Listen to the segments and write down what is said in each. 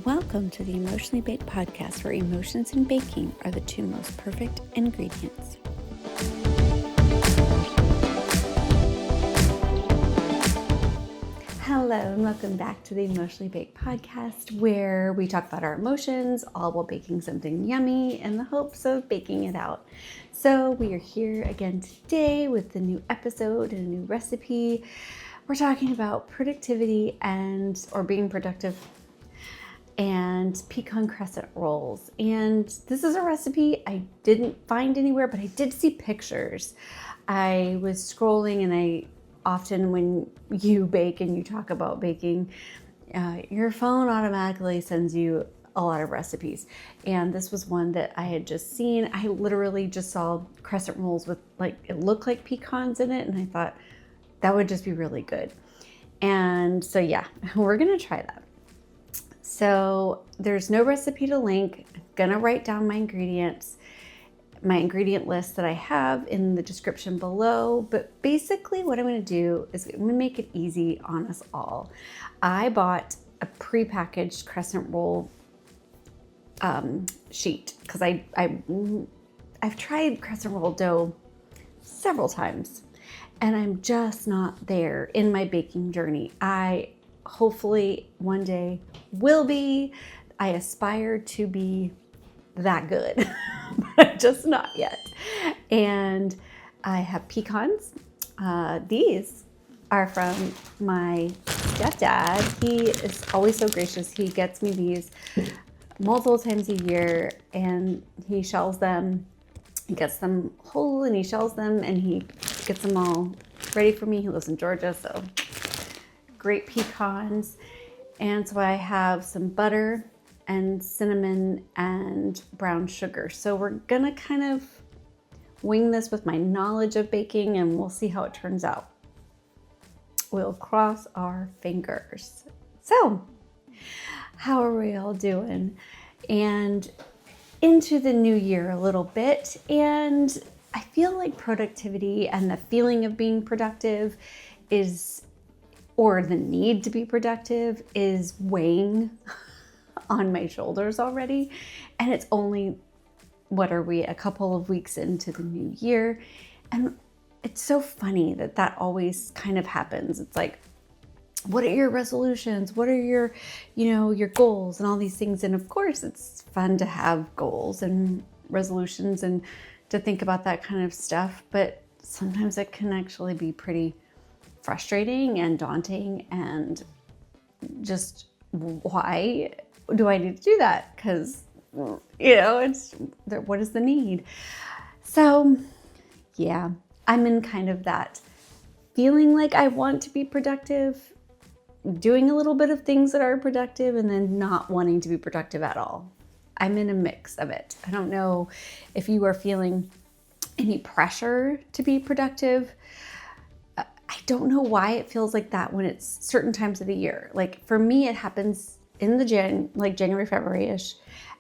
Welcome to the Emotionally Baked podcast, where emotions and baking are the two most perfect ingredients. Hello and welcome back to the Emotionally Baked podcast, where we talk about our emotions, all while baking something yummy in the hopes of baking it out. So we are here again today with a new episode and a new recipe. We're talking about productivity or being productive and pecan crescent rolls. And this is a recipe I didn't find anywhere, but I did see pictures. I was scrolling, and often when you bake and you talk about baking, your phone automatically sends you a lot of recipes. And this was one that I had just seen. I literally just saw crescent rolls with it looked like pecans in it, and I thought that would just be really good. And so yeah, we're gonna try that. So there's no recipe to link. I'm gonna write down my ingredient list that I have in the description below. But basically what I'm gonna do is I'm gonna make it easy on us all. I bought a prepackaged crescent roll sheet because I've tried crescent roll dough several times, and I'm just not there in my baking journey. I hopefully one day will be. I aspire to be that good, but just not yet. And I have pecans. These are from my stepdad. He is always so gracious. He gets me these multiple times a year, and he shells them. He gets them whole and he shells them, and he gets them all ready for me. He lives in Georgia, so great pecans. And so I have some butter and cinnamon and brown sugar. So we're gonna kind of wing this with my knowledge of baking, and we'll see how it turns out. We'll cross our fingers. So how are we all doing? And into the new year a little bit, and I feel like productivity and the feeling of being productive or the need to be productive is weighing on my shoulders already. And it's only, a couple of weeks into the new year. And it's so funny that always kind of happens. It's like, what are your resolutions? What are your goals and all these things? And of course it's fun to have goals and resolutions and to think about that kind of stuff. But sometimes it can actually be pretty frustrating and daunting, and just, why do I need to do that? Because it's what is the need? So yeah, I'm in kind of that feeling like I want to be productive, doing a little bit of things that are productive, and then not wanting to be productive at all. I'm in a mix of it. I don't know if you are feeling any pressure to be productive. I don't know why it feels like that when it's certain times of the year. Like for me, it happens in the January, February-ish.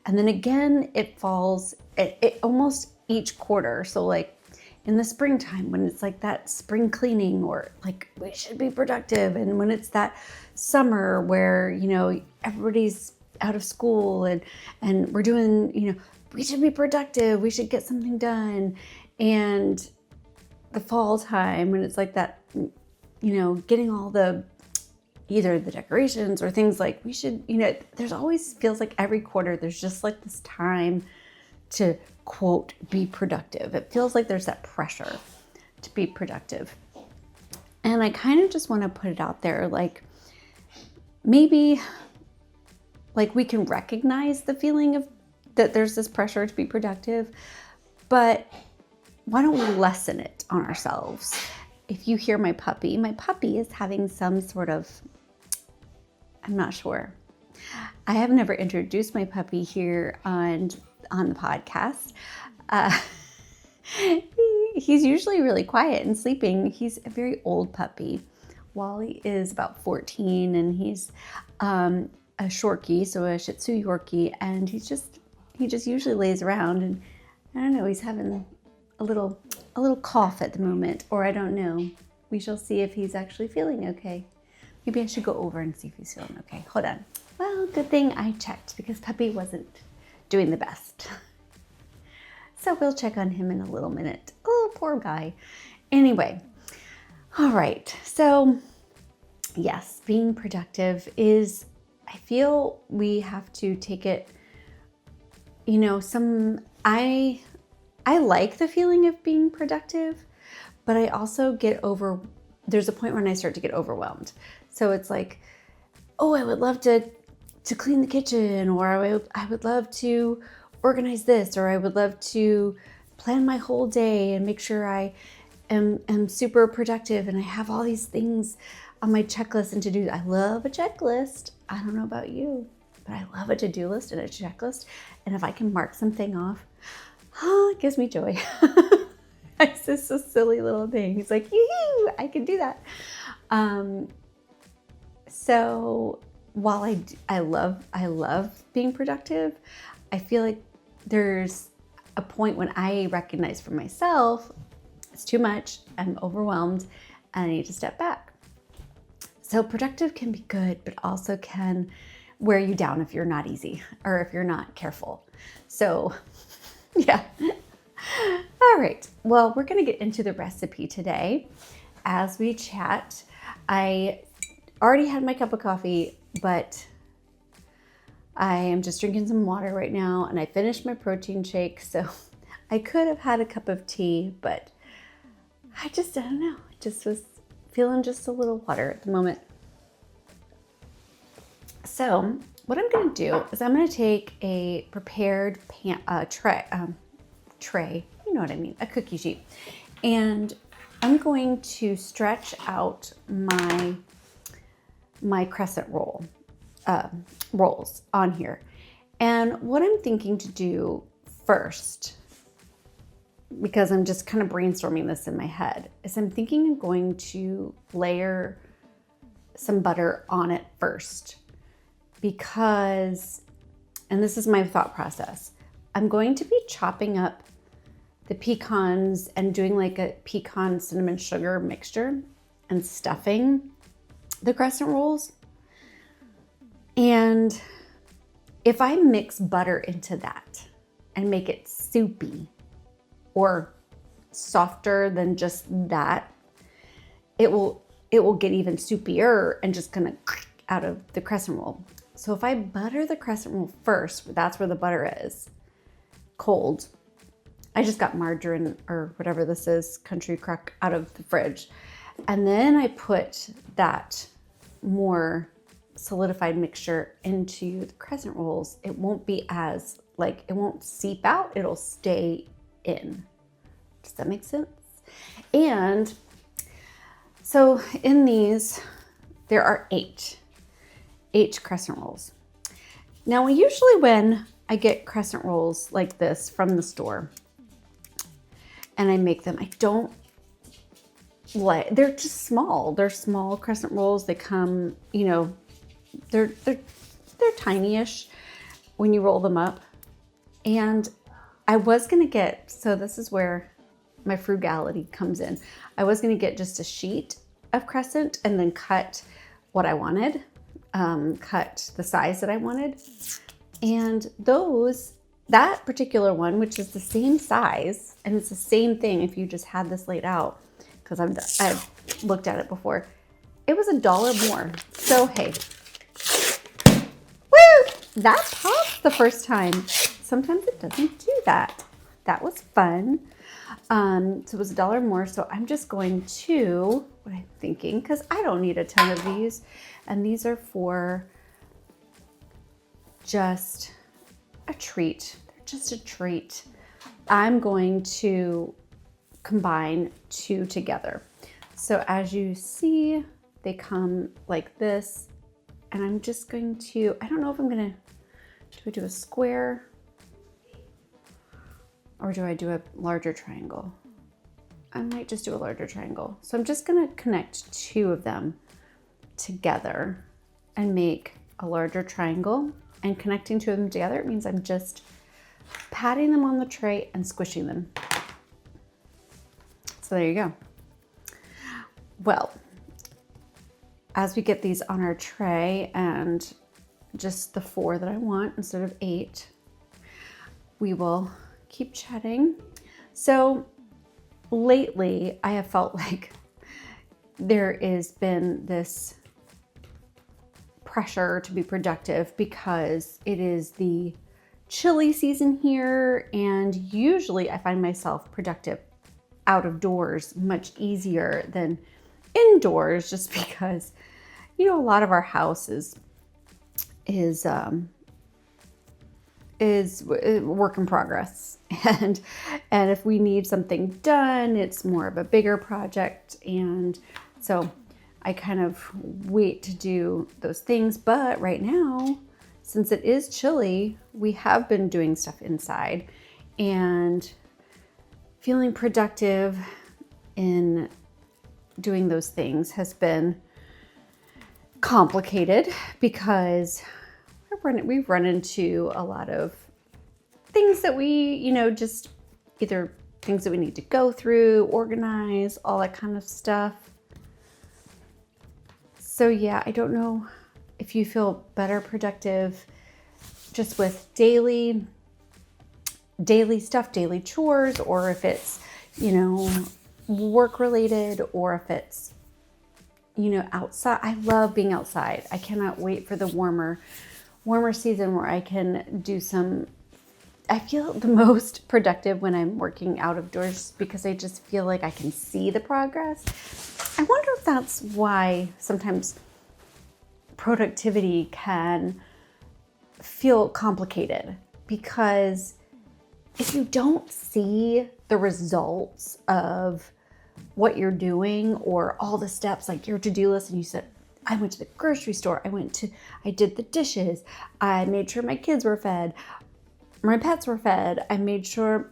And then again, it falls it almost each quarter. So like in the springtime, when it's like that spring cleaning, or like we should be productive. And when it's that summer where, everybody's out of school and we're doing, we should be productive. We should get something done. And the fall time, when it's like that, getting all either the decorations or things like we should, there's always feels like every quarter there's just like this time to quote be productive. It feels like there's that pressure to be productive. And I kind of just want to put it out there, like maybe like we can recognize the feeling of that there's this pressure to be productive, but why don't we lessen it on ourselves? If you hear my puppy is having some sort of, I'm not sure. I have never introduced my puppy here on the podcast. He's usually really quiet and sleeping. He's a very old puppy. Wally is about 14, and he's a Shorkie, so a Shih Tzu Yorkie, and he just usually lays around, and I don't know, he's having a little cough at the moment, or I don't know. We shall see if he's actually feeling okay. Maybe I should go over and see if he's feeling okay. Hold on. Well, good thing I checked because puppy wasn't doing the best. So we'll check on him in a little minute. Oh, poor guy. Anyway, all right. So yes, being productive is, I feel we have to take it, you know, I like the feeling of being productive, but I also there's a point when I start to get overwhelmed. So it's like, oh, I would love to clean the kitchen, or I would love to organize this, or I would love to plan my whole day and make sure I am super productive and I have all these things on my checklist and to-do. I love a checklist. I don't know about you, but I love a to-do list and a checklist. And if I can mark something off, it gives me joy. It's just a silly little thing. It's like, yoo-hoo, I can do that. So while I love being productive, I feel like there's a point when I recognize for myself, it's too much, I'm overwhelmed, and I need to step back. So productive can be good, but also can wear you down if you're not easy or if you're not careful. So yeah. All right. Well, we're going to get into the recipe today as we chat. I already had my cup of coffee, but I am just drinking some water right now, and I finished my protein shake. So I could have had a cup of tea, but I don't know. I just was feeling just a little water at the moment. So what I'm going to do is I'm going to take a prepared tray, you know what I mean, a cookie sheet, and I'm going to stretch out my crescent rolls on here. And what I'm thinking to do first, because I'm just kind of brainstorming this in my head, is I'm thinking I'm going to layer some butter on it first, because, and this is my thought process, I'm going to be chopping up the pecans and doing like a pecan cinnamon sugar mixture and stuffing the crescent rolls. And if I mix butter into that and make it soupy or softer than just that, it will get even soupier and just kind of out of the crescent roll. So if I butter the crescent roll first, that's where the butter is, cold. I just got margarine or whatever this is, country crock, out of the fridge. And then I put that more solidified mixture into the crescent rolls. It won't be as, like, it won't seep out, it'll stay in. Does that make sense? And so in these, there are eight crescent rolls. Now, usually when I get crescent rolls like this from the store and I make them, I don't like, they're just small. They're small crescent rolls. They come, you know, they're tiny-ish when you roll them up. And I was gonna get, so this is where my frugality comes in. I was gonna get just a sheet of crescent and then cut what I wanted, cut the size that I wanted. And that particular one, which is the same size, and it's the same thing if you just had this laid out, because I've looked at it before, it was $1 more. So hey, woo! That popped the first time. Sometimes it doesn't do that. That was fun. So it was $1 more. So I'm just going to, what I'm thinking, because I don't need a ton of these, and these are for just a treat. They're just a treat. I'm going to combine two together. So as you see, they come like this, and I'm just going to, I don't know if I'm gonna, do I do a square or do I do a larger triangle? I might just do a larger triangle. So I'm just gonna connect two of them together and make a larger triangle. And connecting two of them together, it means I'm just patting them on the tray and squishing them. So there you go. Well, as we get these on our tray and just the 4 that I want instead of 8. We will keep chatting. So lately I have felt like there has been this pressure to be productive because it is the chilly season here, and usually I find myself productive out of doors much easier than indoors, just because, you know, a lot of our house is work in progress, and if we need something done, it's more of a bigger project, and so I kind of wait to do those things. But right now, since it is chilly, we have been doing stuff inside, and feeling productive in doing those things has been complicated because we've run into a lot of things that we, you know, just either things that we need to go through, organize, all that kind of stuff. So yeah, I don't know if you feel better productive just with daily stuff, daily chores, or if it's, you know, work related, or if it's, you know, outside. I love being outside. I cannot wait for the warmer season where I can do some. I feel the most productive when I'm working out of doors because I just feel like I can see the progress. I wonder if that's why sometimes productivity can feel complicated, because if you don't see the results of what you're doing or all the steps, like your to-do list, and you said, I went to the grocery store, I did the dishes, I made sure my kids were fed, my pets were fed, I made sure,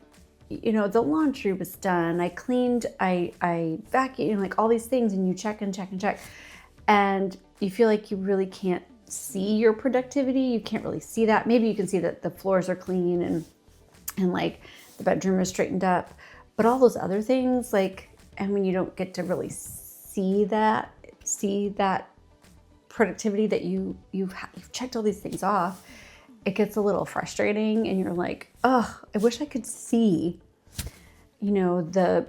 you know, the laundry was done, I cleaned, I vacuumed, like all these things, and you check and check and check, and you feel like you really can't see your productivity. You can't really see that. Maybe you can see that the floors are clean and like the bedroom is straightened up, but all those other things, like, and when you don't get to really see that productivity that you've checked all these things off, it gets a little frustrating, and you're like, oh, I wish I could see, you know, the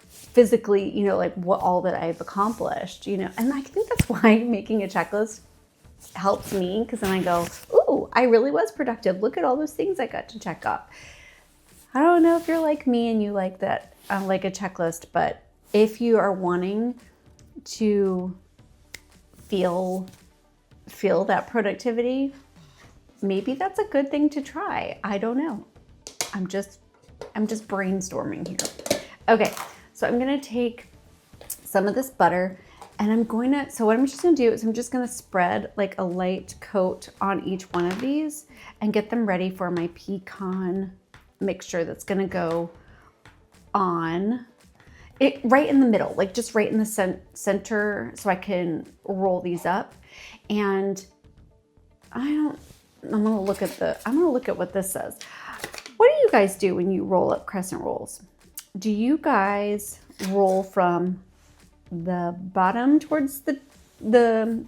physically, you know, like what all that I've accomplished, you know. And I think that's why making a checklist helps me, because then I go, ooh, I really was productive. Look at all those things I got to check off. I don't know if you're like me and you like that, like a checklist, but if you are wanting to feel that productivity, maybe that's a good thing to try. I don't know. I'm just brainstorming here. Okay, so I'm gonna take some of this butter, and so what I'm just gonna do is I'm just gonna spread like a light coat on each one of these and get them ready for my pecan mixture that's gonna go on it right in the middle, like just right in the center, so I can roll these up. And I'm gonna look at what this says. What do you guys do when you roll up crescent rolls? Do you guys roll from the bottom towards the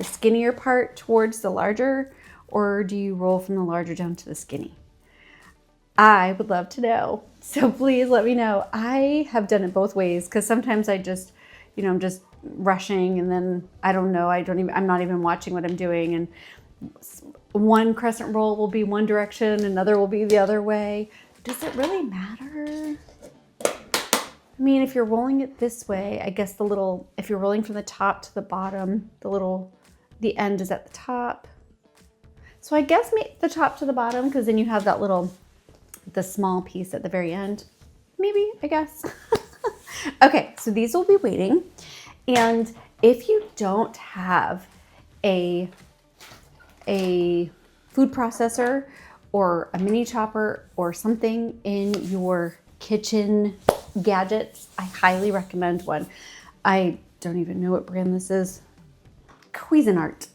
skinnier part towards the larger, or do you roll from the larger down to the skinny? I would love to know. So please let me know. I have done it both ways, because sometimes I just, you know, I'm just rushing, and then I don't know, I'm not even watching what I'm doing, and one crescent roll will be one direction, another will be the other way. Does it really matter? I mean, if you're rolling it this way, I guess if you're rolling from the top to the bottom, the end is at the top. So I guess the top to the bottom, because then you have the small piece at the very end. Maybe, I guess. Okay, so these will be waiting. And if you don't have a food processor or a mini chopper or something in your kitchen gadgets, I highly recommend one. I don't even know what brand this is. Cuisinart.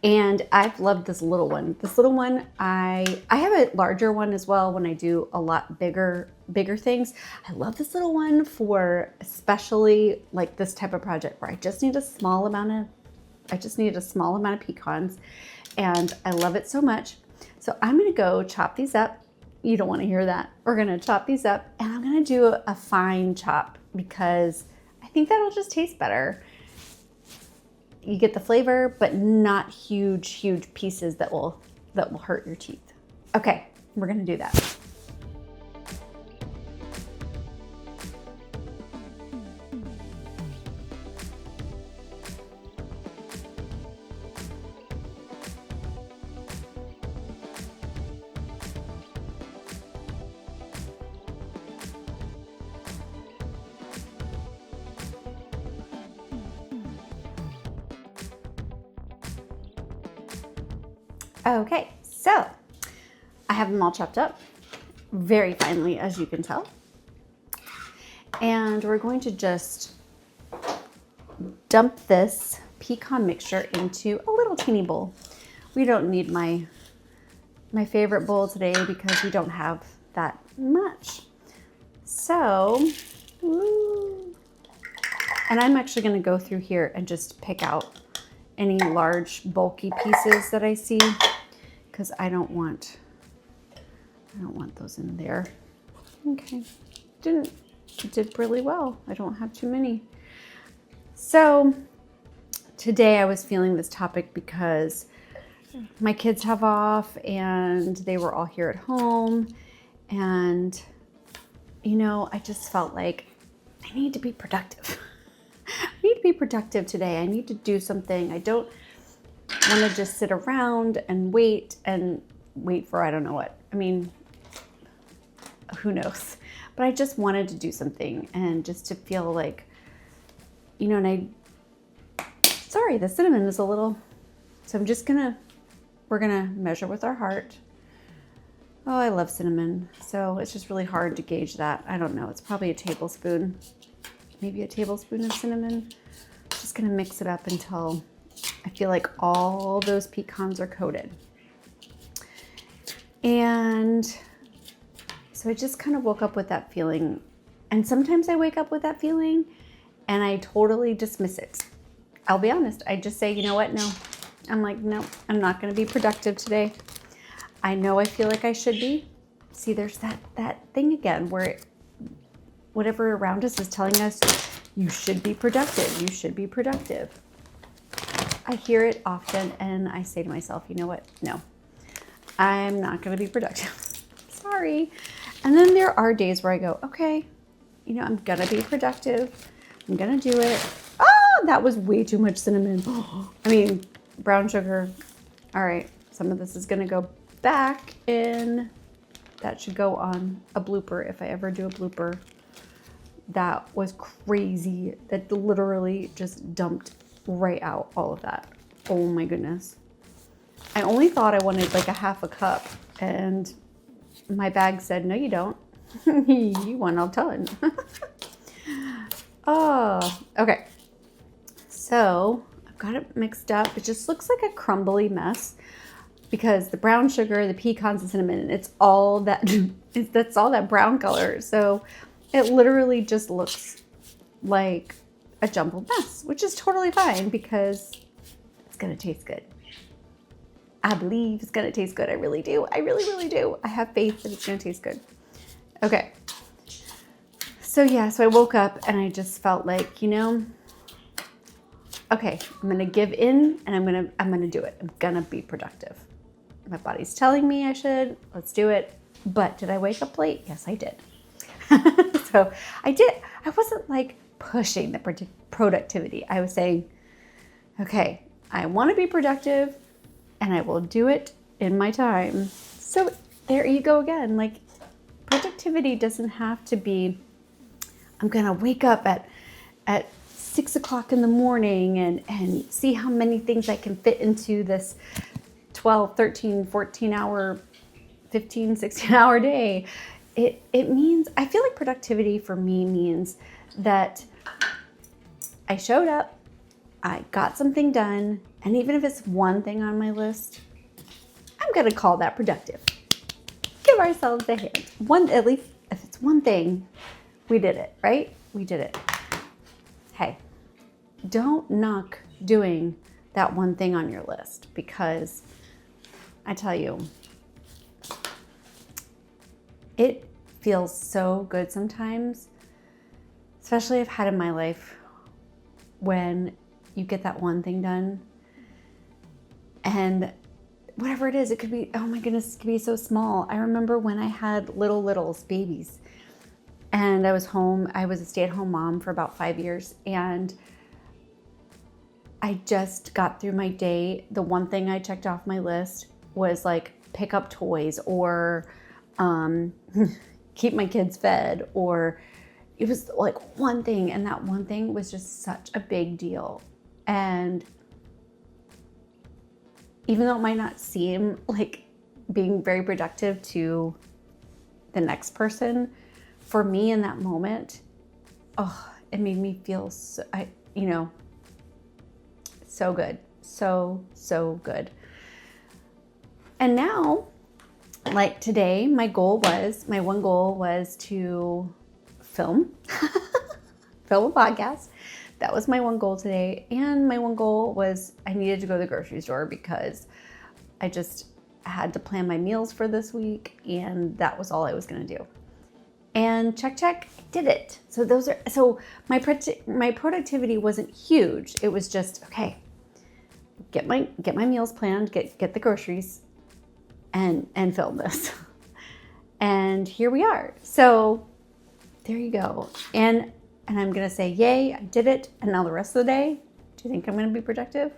And I've loved this little one. This little one, I have a larger one as well when I do a lot bigger things. I love this little one for especially like this type of project where I just need a small amount of I just need a small amount of pecans, and I love it so much. So I'm gonna go chop these up. You don't wanna hear that. We're gonna chop these up, and I'm gonna do a fine chop because I think that'll just taste better. You get the flavor, but not huge pieces that will hurt your teeth. Okay, we're gonna do that. Okay, so I have them all chopped up very finely, as you can tell. And we're going to just dump this pecan mixture into a little teeny bowl. We don't need my favorite bowl today because we don't have that much. So, and I'm actually going to go through here and just pick out any large bulky pieces that I see, because I don't want those in there. Okay, did really well. I don't have too many. So today I was feeling this topic because my kids have off and they were all here at home, and you know, I just felt like I need to be productive. I need to be productive today. I need to do something. I don't want to just sit around and wait for I don't know what. I mean, who knows? But I just wanted to do something and just to feel like, you know, and sorry, the cinnamon is a little, so we're gonna measure with our heart. Oh, I love cinnamon. So it's just really hard to gauge that. I don't know. It's probably a tablespoon. Maybe a tablespoon of cinnamon. Just gonna mix it up until I feel like all those pecans are coated. And so I just kind of woke up with that feeling. And sometimes I wake up with that feeling and I totally dismiss it. I'll be honest. I just say, you know what? No. I'm like, no, I'm not gonna be productive today. I know I feel like I should be. See, there's that thing again where whatever around us is telling us, you should be productive. You should be productive. I hear it often and I say to myself, you know what? No, I'm not going to be productive. Sorry. And then there are days where I go, okay, you know, I'm going to be productive. I'm going to do it. Oh, that was way too much cinnamon. I mean, brown sugar. All right. Some of this is going to go back in. That should go on a blooper if I ever do a blooper. That was crazy. That literally just dumped right out all of that. Oh my goodness. I only thought I wanted like a half a cup, and my bag said, no, you don't. You want a ton. Oh, okay. So I've got it mixed up. It just looks like a crumbly mess because the brown sugar, the pecans, and cinnamon, it's all that, that's all that brown color. So it literally just looks like a jumbled mess, which is totally fine because it's gonna taste good. I believe it's gonna taste good. I really do. I really do. I have faith that it's gonna taste good. Okay. So yeah, so I woke up and I just felt like, you know, okay, I'm gonna give in and I'm gonna do it. I'm gonna be productive. My body's telling me I should. Let's do it. But did I wake up late? Yes, I did. So I did. I wasn't like pushing the productivity. I was saying, okay, I want to be productive and I will do it in my time. So there you go again. Like, productivity doesn't have to be, I'm going to wake up at 6 o'clock in the morning and see how many things I can fit into this 12, 13, 14 hour, 15, 16 hour day. It means, I feel like productivity for me means that I showed up, I got something done, and even if it's one thing on my list, I'm gonna call that productive. Give ourselves a hand. At least if it's one thing, we did it, right? We did it. Hey, don't knock doing that one thing on your list, because I tell you, it feels so good sometimes, especially I've had in my life, when you get that one thing done, and whatever it is, it could be, oh my goodness, it could be so small. I remember when I had littles, babies, and I was home. I was a stay-at-home mom for about 5 years, and I just got through my day. The one thing I checked off my list was like pick up toys, or keep my kids fed, or it was like one thing, and that one thing was just such a big deal. And even though it might not seem like being very productive to the next person, for me in that moment, oh, it made me feel so, so good. So good. And now, like today, my one goal was to film a podcast. That was my one goal today. And my one goal was I needed to go to the grocery store because I just had to plan my meals for this week, and that was all I was going to do. And check, I did it. So my productivity wasn't huge. It was just, okay, get my meals planned, get the groceries, and film this. And here we are. So there you go. And I'm going to say, yay, I did it. And now the rest of the day, do you think I'm going to be productive?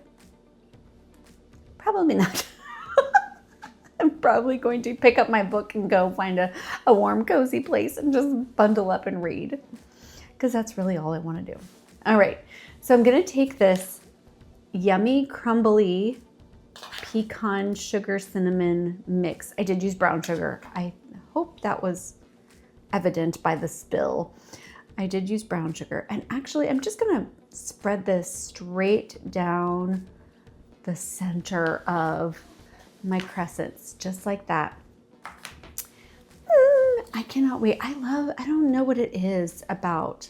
Probably not. I'm probably going to pick up my book and go find a warm, cozy place and just bundle up and read, because that's really all I want to do. All right. So I'm going to take this yummy, crumbly pecan sugar cinnamon mix. I did use brown sugar. I hope that was evident by the spill. I did use brown sugar. And actually, I'm just going to spread this straight down the center of my crescents, just like that. I cannot wait. I don't know what it is about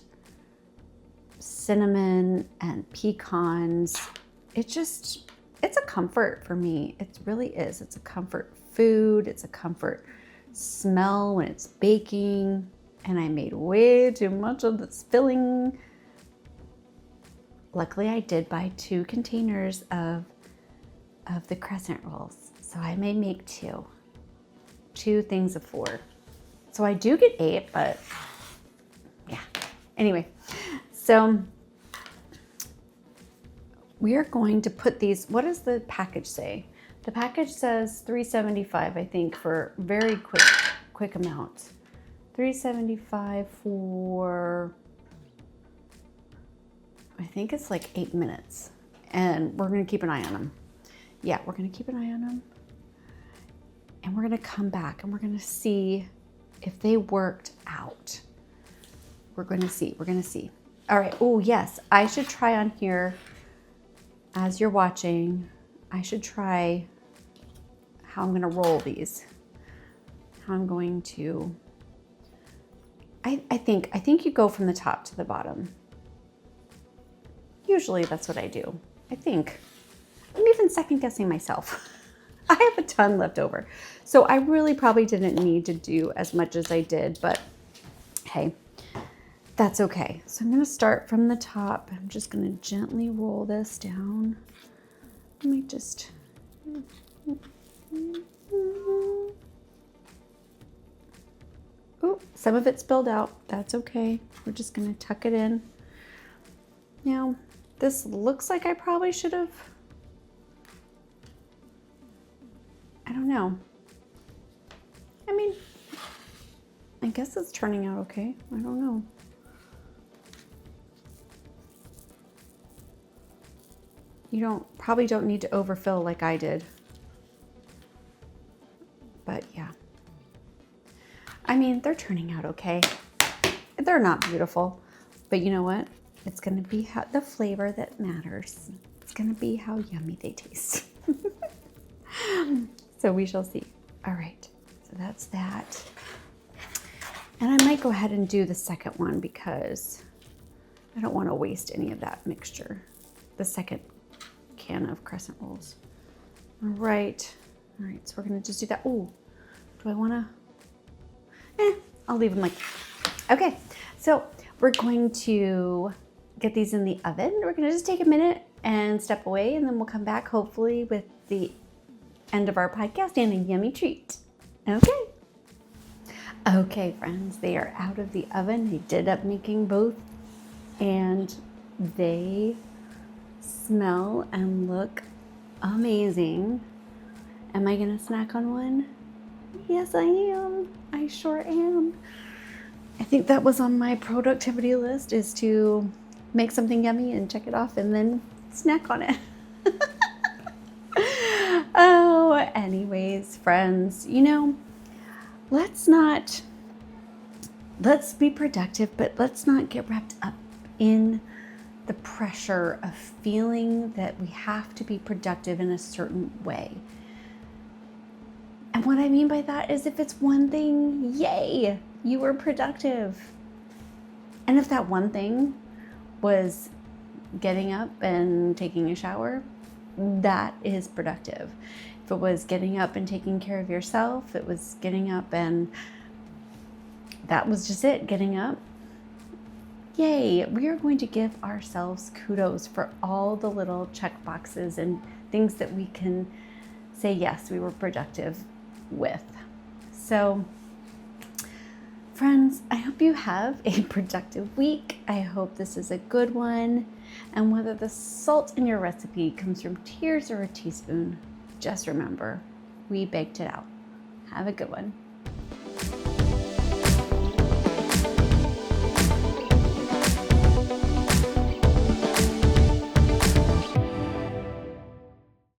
cinnamon and pecans. It's a comfort for me. It really is. It's a comfort food. It's a comfort smell when it's baking. And I made way too much of this filling. Luckily, I did buy 2 containers of the crescent rolls. So I may make 2 things of 4. So I do get 8, but yeah. Anyway, so we are going to put these, what does the package say? The package says $3.75, I think, for very quick amounts. $3.75 for, I think it's like 8 minutes. And we're going to keep an eye on them. Yeah, we're going to keep an eye on them. And we're going to come back and we're going to see if they worked out. We're going to see. All right. Oh, yes. I should try on here, as you're watching, I should try how I'm going to roll these. How I'm going to, I think you go from the top to the bottom. Usually that's what I do. I think. I'm even second guessing myself. I have a ton left over. So I really probably didn't need to do as much as I did, but hey, that's okay. So I'm going to start from the top. I'm just going to gently roll this down. Let me just, oh, some of it spilled out. That's okay. We're just going to tuck it in. Now, this looks like I probably should have, I don't know. I mean, I guess it's turning out okay. I don't know. You probably don't need to overfill like I did. But yeah. I mean, they're turning out okay. They're not beautiful, but you know what? It's gonna be the flavor that matters. It's gonna be how yummy they taste. So we shall see. All right, so that's that. And I might go ahead and do the second one because I don't want to waste any of that mixture. The second can of crescent rolls. All right, so we're gonna just do that. Oh, do I wanna? I'll leave them like that. Okay, so we're going to get these in the oven. We're gonna just take a minute and step away, and then we'll come back hopefully with the end of our podcast and a yummy treat. Okay. Okay, friends, they are out of the oven. They did up making both, and they smell and look amazing. Am I gonna snack on one? Yes, I am. I sure am. I think that was on my productivity list, is to make something yummy and check it off and then snack on it. Oh, anyways, friends, let's be productive, but let's not get wrapped up in the pressure of feeling that we have to be productive in a certain way. And what I mean by that is, if it's one thing, yay, you were productive. And if that one thing was getting up and taking a shower, that is productive. If it was getting up and taking care of yourself, it was getting up and that was just it, getting up. Yay, we are going to give ourselves kudos for all the little check boxes and things that we can say, yes, we were productive with. So, friends, I hope you have a productive week. I hope this is a good one. And whether the salt in your recipe comes from tears or a teaspoon, just remember, we baked it out. Have a good one.